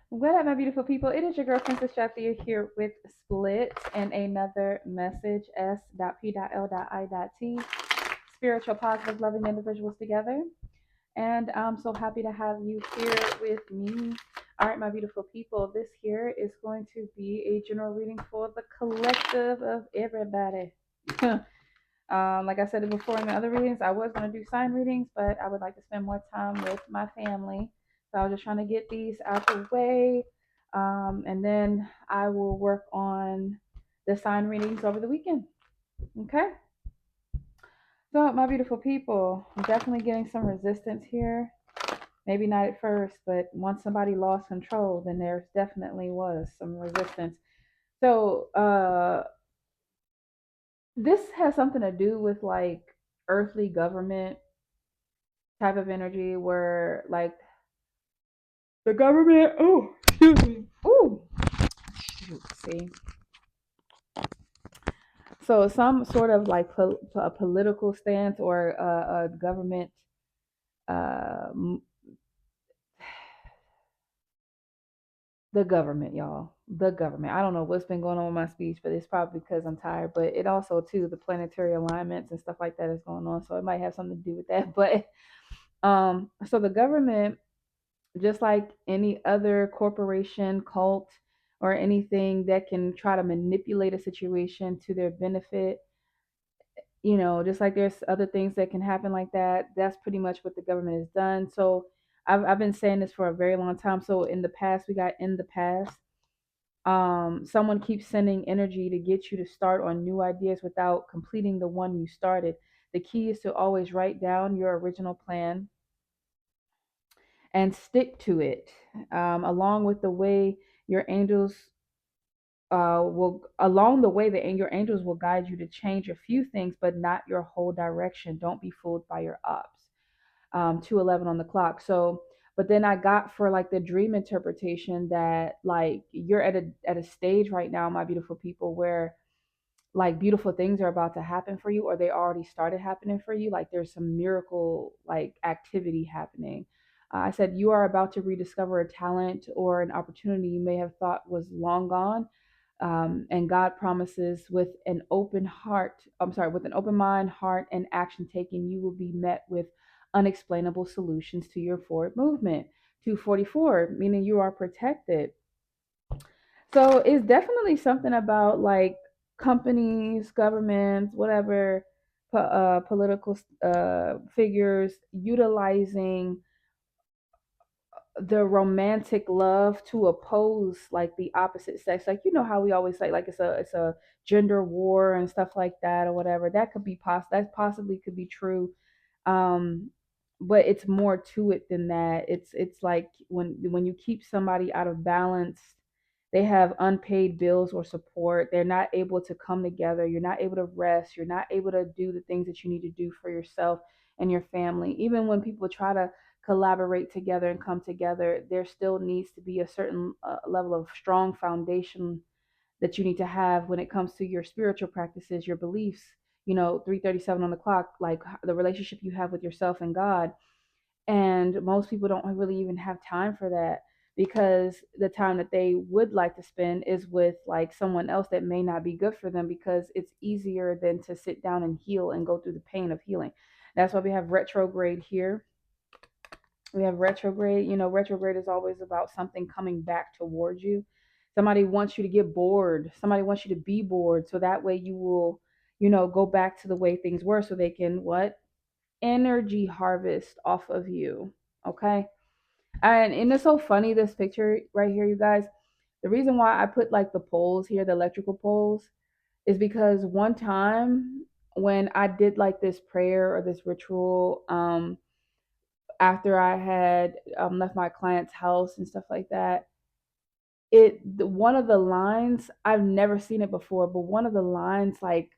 What up, my beautiful people? It is your girl, Princess Shafia, here with Split and another message, S.P.L.I.T. Spiritual, positive, loving individuals together. And I'm so happy to have you here with me. All right, my beautiful people, this here is going to be a general reading for the collective of everybody. Like I said it before in the other readings, I was going to do sign readings, but I would like to spend more time with my family. So I was just trying to get these out the way. And then I will work on the sign readings over the weekend. Okay. So, my beautiful people, I'm definitely getting some resistance here. Maybe not at first, but once somebody lost control, then there definitely was some resistance. So, this has something to do with like earthly government type of energy where like the government, oh, excuse me, oh, see, so some sort of like a political stance or a government, uh, the government, y'all, the government. I don't know what's been going on with my speech, but it's probably because I'm tired. But it also too the planetary alignments and stuff like that is going on, so it might have something to do with that. But so the government, just like any other corporation, cult, or anything that can try to manipulate a situation to their benefit, just like there's other things that can happen like that. That's pretty much what the government has done. So I've been saying this for a very long time. So in the past, we got in the past. Someone keeps sending energy to get you to start on new ideas without completing the one you started. The key is to always write down your original plan and stick to it, along with the way your angels will along the way your angels will guide you to change a few things but not your whole direction. Don't be fooled by your ops. 2:11 on the clock. So but then I got for like the dream interpretation that like you're at a stage right now, my beautiful people, where like beautiful things are about to happen for you or they already started happening for you. Like there's some miracle like activity happening. I said you are about to rediscover a talent or an opportunity you may have thought was long gone. And God promises with an open heart, I'm sorry, with an open mind, heart, and action taken, you will be met with unexplainable solutions to your forward movement. 244, meaning you are protected. So it's definitely something about like companies, governments, whatever, political figures utilizing the romantic love to oppose like the opposite sex. Like how we always say like it's a gender war and stuff like that or whatever. That could be that possibly could be true. um but it's more to it than that. It's like when you keep somebody out of balance, they have unpaid bills or support, they're not able to come together, you're not able to rest, you're not able to do the things that you need to do for yourself and your family. Even when people try to collaborate together and come together, there still needs to be a certain level of strong foundation that you need to have when it comes to your spiritual practices, your beliefs. 3:37 on the clock, like the relationship you have with yourself and God. And most people don't really even have time for that, because the time that they would like to spend is with like someone else that may not be good for them, because it's easier than to sit down and heal and go through the pain of healing. That's why we have retrograde here. We have retrograde. Retrograde is always about something coming back towards you. Somebody wants you to get bored. Somebody wants you to be bored. So that way you will, go back to the way things were so they can what? Energy harvest off of you. Okay. And it's so funny, this picture right here, you guys. The reason why I put like the poles here, the electrical poles, is because one time when I did like this prayer or this ritual, after I had left my client's house and stuff like that. One of the lines, I've never seen it before, but one of the lines, right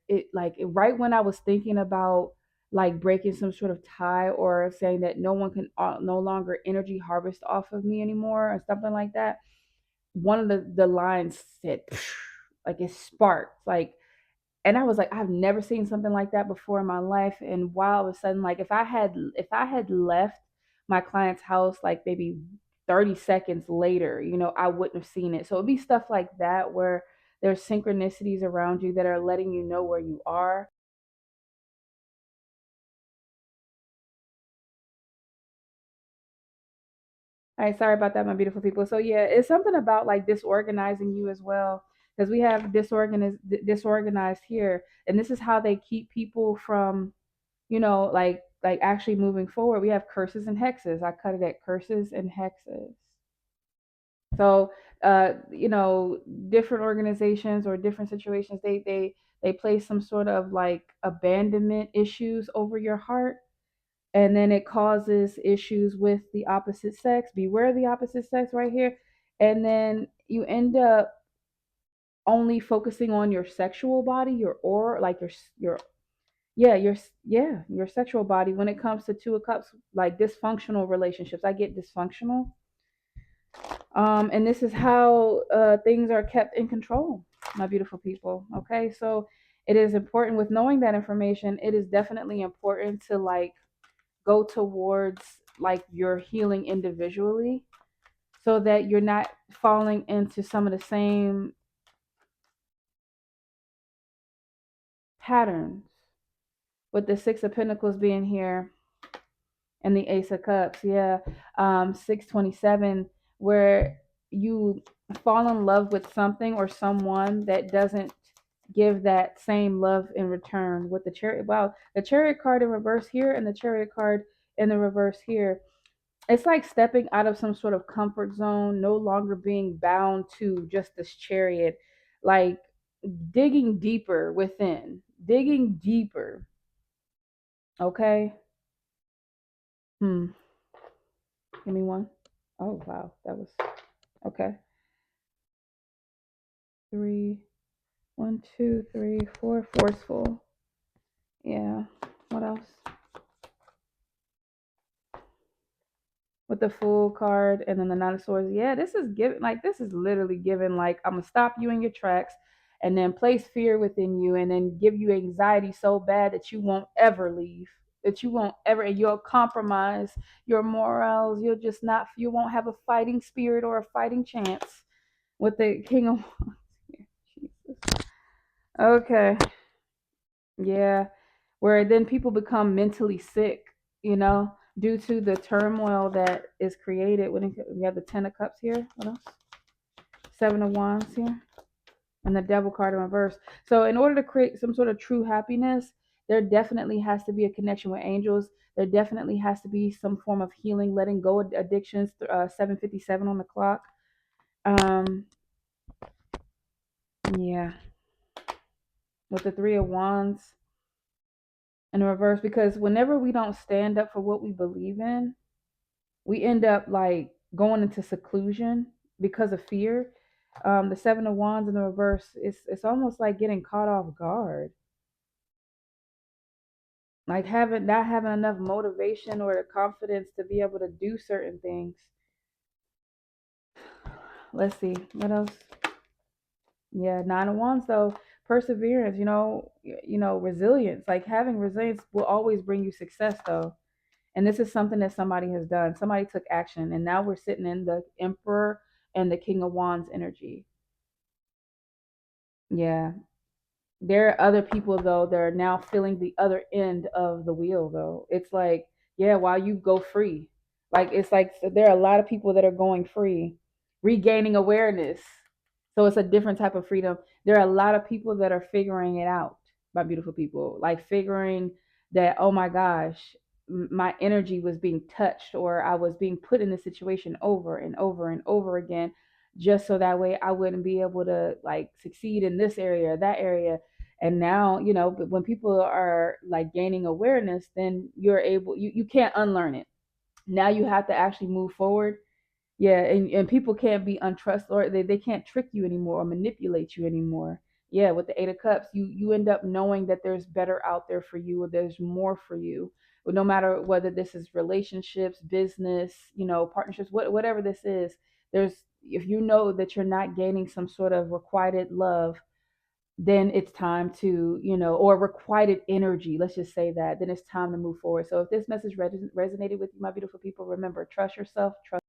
when I was thinking about like breaking some sort of tie or saying that no one can no longer energy harvest off of me anymore or something like that, one of the lines said like it sparked like, and I was like, I've never seen something like that before in my life. And all of a sudden, like if I had left my client's house like maybe 30 seconds later, I wouldn't have seen it. So it'd be stuff like that where there's synchronicities around you that are letting you know where you are. All right, sorry about that, my beautiful people. So yeah, it's something about like disorganizing you as well, because we have disorganized here, and this is how they keep people from, like actually moving forward. We have curses and hexes. I cut it at curses and hexes. So, different organizations or different situations, they place some sort of like abandonment issues over your heart, and then it causes issues with the opposite sex. Beware the opposite sex right here. And then you end up only focusing on your sexual body, your aura, like your yeah, your sexual body when it comes to two of cups, like dysfunctional relationships. I get dysfunctional. And this is how things are kept in control, my beautiful people. Okay, so it is important with knowing that information. It is definitely important to like go towards like your healing individually so that you're not falling into some of the same patterns with the Six of Pentacles being here and the Ace of Cups. Yeah, 627, where you fall in love with something or someone that doesn't give that same love in return. With the Chariot, wow, the Chariot card in reverse here and the Chariot card in the reverse here, it's like stepping out of some sort of comfort zone, no longer being bound to just this chariot, like digging deeper within, digging deeper. Okay. Hmm. Give me one. Oh, wow. That was okay. Three, one, two, three, four. Forceful. Yeah. What else? With the Fool card and then the Nine of Swords. Yeah, this is literally given like I'm gonna stop you in your tracks and then place fear within you and then give you anxiety so bad that you won't ever leave. That you won't ever, and you'll compromise your morals. You won't have a fighting spirit or a fighting chance with the King of Wands. Jesus. Okay. Yeah, where then people become mentally sick, due to the turmoil that is created when we have the Ten of Cups here. What else? Seven of Wands here, and the Devil card in reverse. So, in order to create some sort of true happiness, there definitely has to be a connection with angels. There definitely has to be some form of healing, letting go of addictions. 7:57 on the clock. Um, yeah, with the Three of Wands in reverse, because whenever we don't stand up for what we believe in, we end up like going into seclusion because of fear. The Seven of Wands in the reverse, it's almost like getting caught off guard, like having not having enough motivation or the confidence to be able to do certain things. Let's see what else. Yeah, Nine of Wands though, perseverance. Resilience. Like having resilience will always bring you success though. And this is something that somebody has done. Somebody took action, and now we're sitting in the Emperor and the King of Wands energy. Yeah. There are other people though that are now feeling the other end of the wheel though. It's like, yeah, while you go free. Like it's like so there are a lot of people that are going free, regaining awareness. So it's a different type of freedom. There are a lot of people that are figuring it out, my beautiful people. Like figuring that, oh my gosh, my energy was being touched or I was being put in this situation over and over and over again just so that way I wouldn't be able to like succeed in this area or that area. And now, but when people are like gaining awareness, then you can't unlearn it. Now you have to actually move forward. Yeah, and people can't be untrust or they can't trick you anymore or manipulate you anymore. Yeah, with the Eight of Cups, you end up knowing that there's better out there for you or there's more for you. But no matter whether this is relationships, business, partnerships, whatever this is, there's if you know that you're not gaining some sort of requited love, then it's time to, or requited energy, let's just say that, then it's time to move forward. So if this message resonated with you, my beautiful people, remember, trust yourself, trust